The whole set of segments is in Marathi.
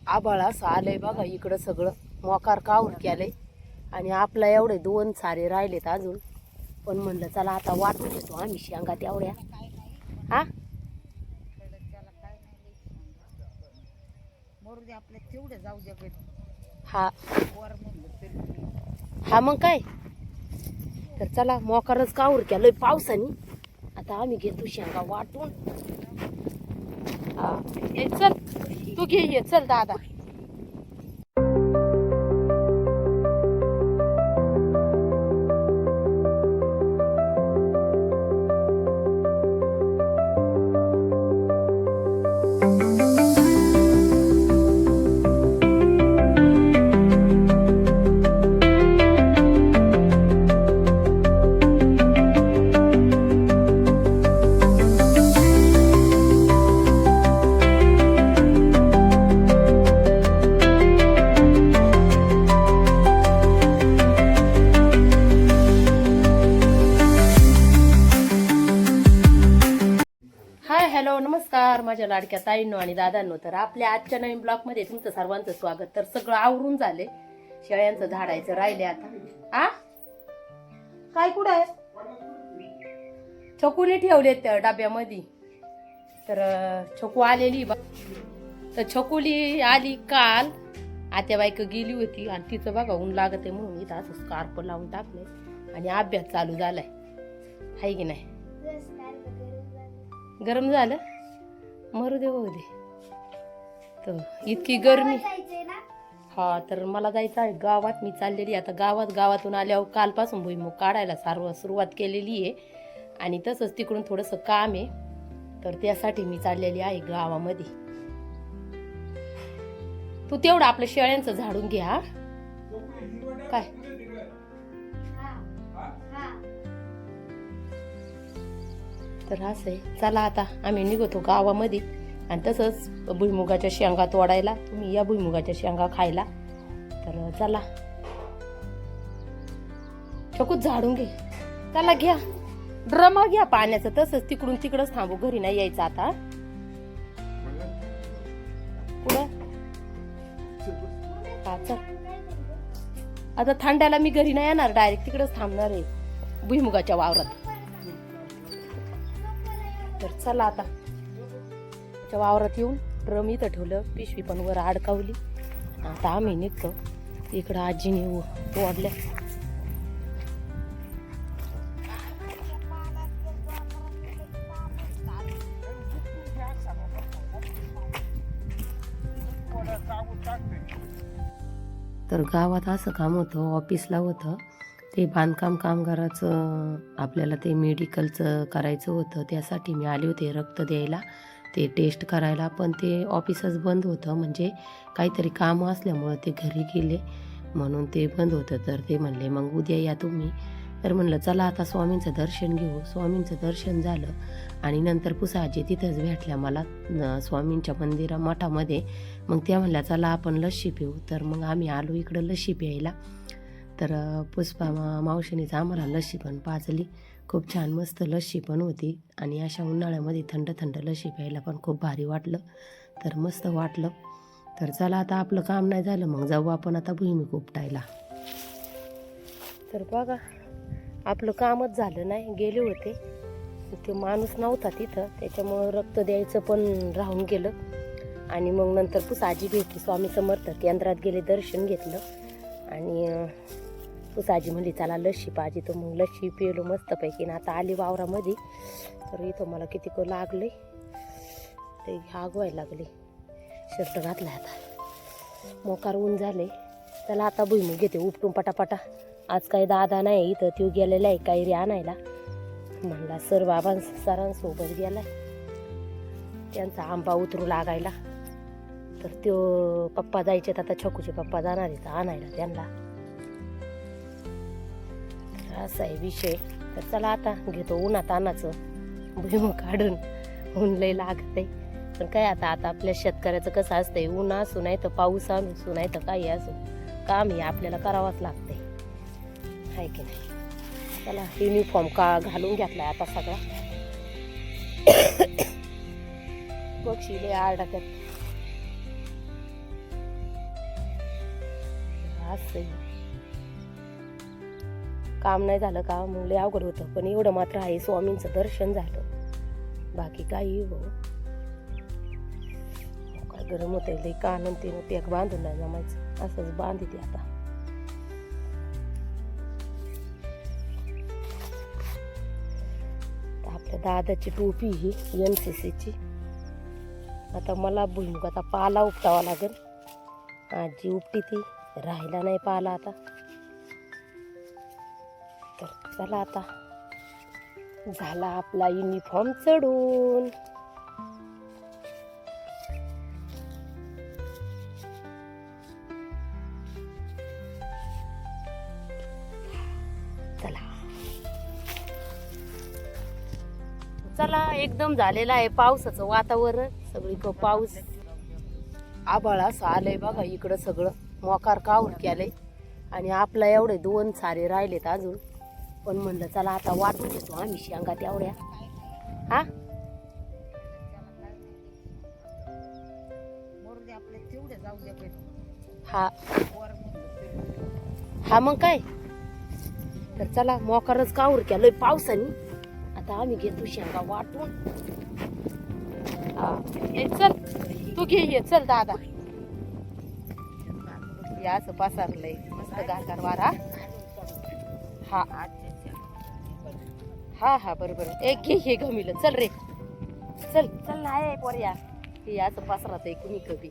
आभाळ असं आलंय बघा इकडं सगळं मोकार काऊर केलंय आणि आपला एवढे 2 सारे राहिलेत अजून. पण म्हणलं चला आता वाटून घेतो आम्ही शेंगा तेवढ्या. हा आपल्या तेवढे जाऊ द्या घरी. हा वर म्हणलं तरी हा मग काय तर चला मोकारच काऊर केलंय पावसाने. आता आम्ही घेतो शेंगा वाटून. हा ये चल तू घे ये चल दादा. हॅलो नमस्कार माझ्या लाडक्या ताईंनो आणि दादांनो. तर आपल्या आजच्या नवीन ब्लॉगमध्ये तुमचं सर्वांचं स्वागत. तर सगळं आवरून झाले, शेळ्यांचं झाडायचं राहिले आता. आ काय कुठं आहे छकुने ठेवलेत डब्यामध्ये. तर छकू आलेली तर छकुली आली काल. आत्याबाईक गेली होती आणि तिचं बघा ऊन लागत आहे म्हणून इथं असं स्कार्फ लावून टाकले आणि अभ्यास चालू झालाय. हाय की नाही? गरम झालं मरू दे होऊ दे. तर इतकी गरमी. हा तर मला जायचं आहे गावात. मी चाललेली आता गावातून आल्यावर कालपासून भुईमुग काढायला सुरुवात केलेली आहे आणि तसंच तिकडून थोडंसं काम आहे. तर त्यासाठी मी चाललेली आहे गावामध्ये. तू तेवढं आपल्या शेळ्यांचं झाडून घे. हा काय तर असं आहे. चला आता आम्ही निघतो गावामध्ये आणि तसंच भुईमुगाच्या शेंगा तोडायला. तुम्ही या भुईमुगाच्या शेंगा खायला. तर चला छकूच झाडून घे. चला घ्या ड्रमा घ्या पाण्याचं. तसंच तिकडच थांबू, घरी नाही यायचं आता. पुढं हा चल. आता थंड्याला मी घरी नाही येणार, डायरेक्ट तिकडच थांबणार आहे भुईमुगाच्या वावरात. तर चला आता वावरात येऊन ड्रम इथं ठेवलं, पिशवी पण वर अडकावली. आता आम्ही निघतो. इकडं आजीने तोडल्या. तर गावात असं काम होतं, ऑफिसला होतं ते बांधकाम कामगाराचं. आपल्याला ते मेडिकलचं करायचं होतं, त्यासाठी मी आले होते रक्त द्यायला, ते टेस्ट करायला. पण ते ऑफिसच बंद होतं, म्हणजे काहीतरी काम असल्यामुळं ते घरी गेले म्हणून ते बंद होतं. तर ते म्हणले मग उद्या या तुम्ही. तर म्हणलं चला आता स्वामींचं दर्शन घेऊ. स्वामींचं दर्शन झालं आणि नंतर पुसाजी तिथंच भेटल्या मला स्वामींच्या मठामध्ये. मग त्या म्हणल्या चला आपण लस्सी पिऊ. तर मग आम्ही आलो इकडं लस्सी प्यायला. तर पुष्पा मावशीनीच आम्हाला लस्सी पण पाजली. खूप छान मस्त लस्सी पण होती आणि अशा उन्हाळ्यामध्ये थंड लस्सी प्यायला पण खूप भारी वाटलं. तर मस्त वाटलं. तर चला आता आपलं काम नाही झालं, मग जाऊ आपण आता भुईमुग उपटायला. तर बघा आपलं कामच झालं नाही. गेले होते, ते माणूस नव्हता तिथं, त्याच्यामुळं रक्त द्यायचं पण राहून गेलं. आणि मग नंतर पुसाजी भेटली, स्वामी समर्थ केंद्रात गेले, दर्शन घेतलं आणि पुसाजी म्हणली चला लस्सी पाहिजे. तर मग लस्सी पिलो मस्तपैकी. ना आता आली वावरामध्ये. तर इथं मला किती लागले ते आग व्हायला लागले. शर्ट घातला आता, मोकार ऊन झाले. त्याला आता भुईमुग घेते उपटून पटापटा. आज काही दादा नाही इथं, तो गेलेला आहे कैरी आणायला. म्हणला सरांसोबत गेलाय, त्यांचा आंबा उतरू लागायला. तर तो पप्पा जायचे, आता छकूचे पप्पा जाणार आहेत आणायला त्यांना. असा आहे विषय. तर चला आता घेतो उन्हात आणायचं भुईमुग काढून. ऊन लय लागतंय. पण काय आता आपल्या शेतकऱ्याचं कसं असतंय, ऊन असू नाही तर पाऊस असू नाही तर काही असू, काम हे आपल्याला करावंच लागतंय, आहे की नाही? चला युनिफॉर्म घालून घेतलाय आता सगळा. पक्षी लय आरडा त्यात. असं काम नाही झालं का मग लय अवघड होतं, पण एवढं मात्र आहे स्वामींचं दर्शन झालं, बाकी काही हो काय गरम होत लय कान ते पॅक बांधून नाही जमायचं, असंच बांधते आता. आपल्या दादाची टोपी ही NCC ची. आता मला भुईमुग आता पाला उपटावा लागेल, आजी उपटी ती राहिला नाही पाला आता. तर चला आता झाला आपला युनिफॉर्म चढून. चला एकदम झालेलं आहे पावसाचं वातावरण, सगळीकडं पाऊस आभाळ असं आलंय बघा. इकडं सगळं मोकार काऊर केलंय आणि आपला एवढे 2 सारे राहिलेत अजून, पण म्हणलं चला आता वाटून देतो आम्ही शेंगा तेवढ्या. हा आपले तेवढे जाऊ द्या. हा वर म्हणलं हा मग काय तर चला मोकारच काऊर केलंय पावसाने. आता आम्ही घेतो शेंगा वाटून. हे चल तू घे, ये चल दादा. या असं पसरलंय मस्त गारगार वारा. हा हा हा बरोबर. एक घे हे गमिलं, चल रे चल चल. नाही पोऱ्या हे असं पसरात आहे कुणी कधी.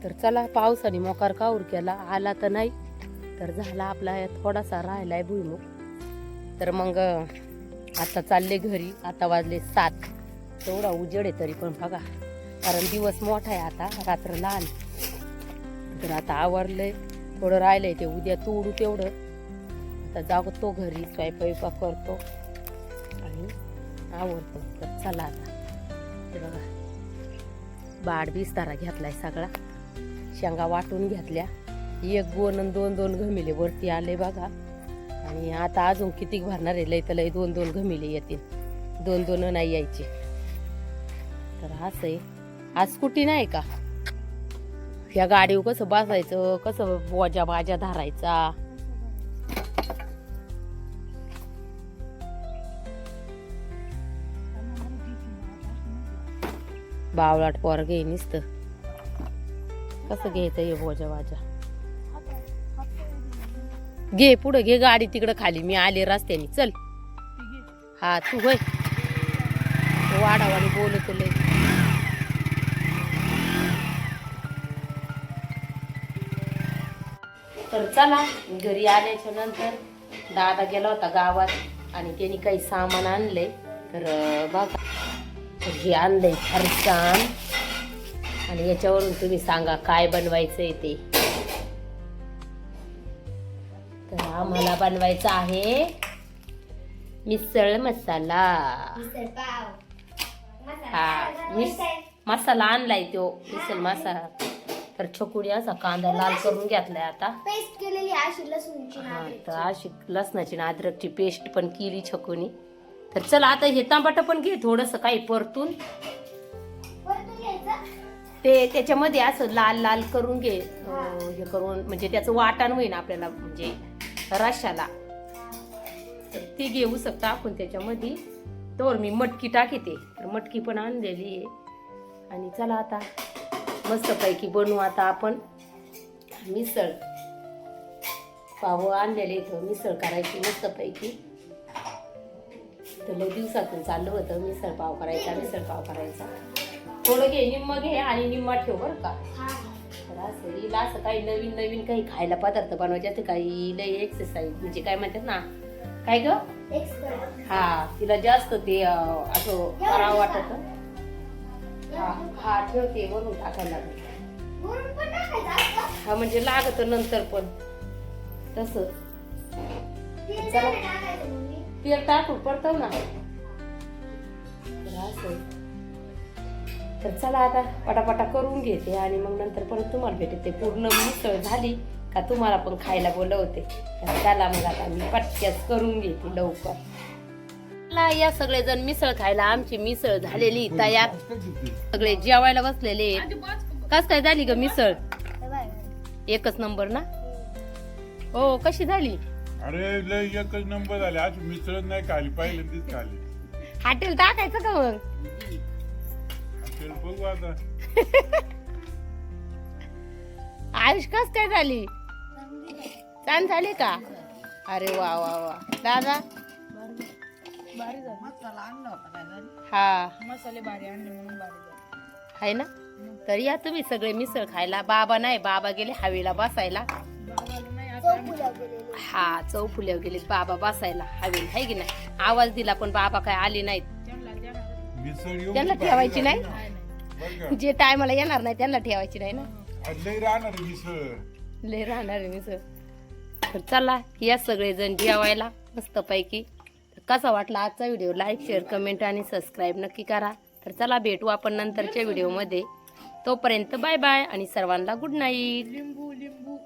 तर चला पावसाने मोकार काऊर केला, आला तर नाही तर झाला आपला थोडासा राहिलाय भुईमुग. तर मग आता चालले घरी. आता वाजले 7. तेवढा उजेड आहे तरी पण बघा, कारण दिवस मोठा आहे आता, रात्र लहान. तर आता आवरलंय, थोडं राहिलंय ते उद्या तोडू तेवढं. आता जातो घरी, स्वयंपाक करतो आणि आवरतो. तर चला आता ते बघा बाड बिस्तारा घेतलाय सगळा, शेंगा वाटून घेतल्या. 1 गोण आणि 2 घमिले वरती आले बघा. आणि आता अजून किती भरणार आहे, लय तर लय 2 घमिले येतील, 2 नाही यायचे. तर असं आहे. आज स्कूटी नाही का, या गाडीवर कसं बसायचं, कसं बोजा बाजा धरायचा. बावळाट पोरगे नुसतं कसं घ्यायचं हे बोजा बाजा. घे पुढे घे गाडी तिकडं खाली, मी आले रस्त्याने. चल हा तू होय वाढावाडी बोलत लय. तर चला घरी आल्याच्या नंतर दादा गेला होता गावात आणि त्यांनी काही सामान आणलंय. तर बघा हे आणलंय फरसाण आणि याच्यावरून तुम्ही सांगा काय बनवायचंय ते. तर आम्हाला बनवायचा आहे मिसळ मसाला. हा मसाला आणलाय तो मिसळ मसाला. तर छकुडी असा कांदा लाल करून घेतलाय आता. पेस्ट केलेली अशी लसूणची तर अशी लसणाची आणि अद्रकची पेस्ट पण केली छकुनी. तर चला आता हे तांबट पण घे थोडस काही परतून ते त्याच्यामध्ये असं लाल लाल करून घे. हे करून म्हणजे त्याचं वाटण होईन आपल्याला म्हणजे रश्याला. तर ते घेऊ शकता आपण त्याच्यामध्ये. तर मी मटकी टाकते, तर मटकी पण आणलेली आहे. आणि चला आता मस्तपैकी बनवू आता आपण मिसळ. पाव आणलेले इथं मिसळ करायची मस्तपैकी. तर लय दिवसातून चाललं होतं मिसळ पाव करायचा, मिसळ पाव करायचा. थोडं घे, निम्म घे आणि निम्मा ठेव बरं का. तर असं हिला असं काही नवीन नवीन काही खायला पदार्थ बनवायचे असते, काही लय एक्सरसाइज म्हणजे काय म्हणतात ना काय ग. हा तिला जास्त ते असं करावं वाटत. हा ठेवते वरून टाकायला. हा म्हणजे लागत नंतर पण तस. चला तेल टाकून पडतो ना. तर चला आता पटापटा करून घेते आणि मग नंतर परत तुम्हाला भेटते. पूर्ण मिसळ झाली का तुम्हाला पण खायला बोलवते. त्याला मग आता मी पटक्याच करून घेते लवकर. या सगळे जण मिसळ खायला. आमची मिसळ झालेली तयार, सगळे जेवायला बसलेले. कस काय झाली ग मिसळ. एकच नंबर ना हो कशी झाली अरे लय एकच नंबर झाले आज मिसळ नाही खाली पहिल्यांदाच खाली हॉटेल टाकायचं का मग चल बघू आता आयुष कस काय झाली छान झाली का अरे वा वा वा दादा भारी झाली मसाला आणला होता काय झाली हा मसाले भारी आणले म्हणून भारी झाली आहे ना तर या तुम्ही सगळे मिसळ खायला बाबा नाही बाबा गेले हवेला बसायला बाबाला नाही आता चौफुल्या गेलेले हा चौफुल्यावर गेले बाबा बसायला हवेला आहे की नाही आवाज दिला पण बाबा काय आले नाहीत मिसळ येऊन त्यांना भारी ठेवायची झाली. नाही बरं का? जे टायमाला येणार नाही त्यांना ठेवायची नाही ना आज लय राहणार मिसळ लय राहणार आहे मिसळ तर चला या सगळेजण जेवायला मस्त पैकी कसा वाटला आजचा व्हिडिओ लाईक शेअर कमेंट आणि सबस्क्राईब नक्की करा तर चला भेटू आपण नंतरच्या व्हिडिओमध्ये तोपर्यंत बाय बाय आणि सर्वांना गुड नाईट लिंबू लिंबू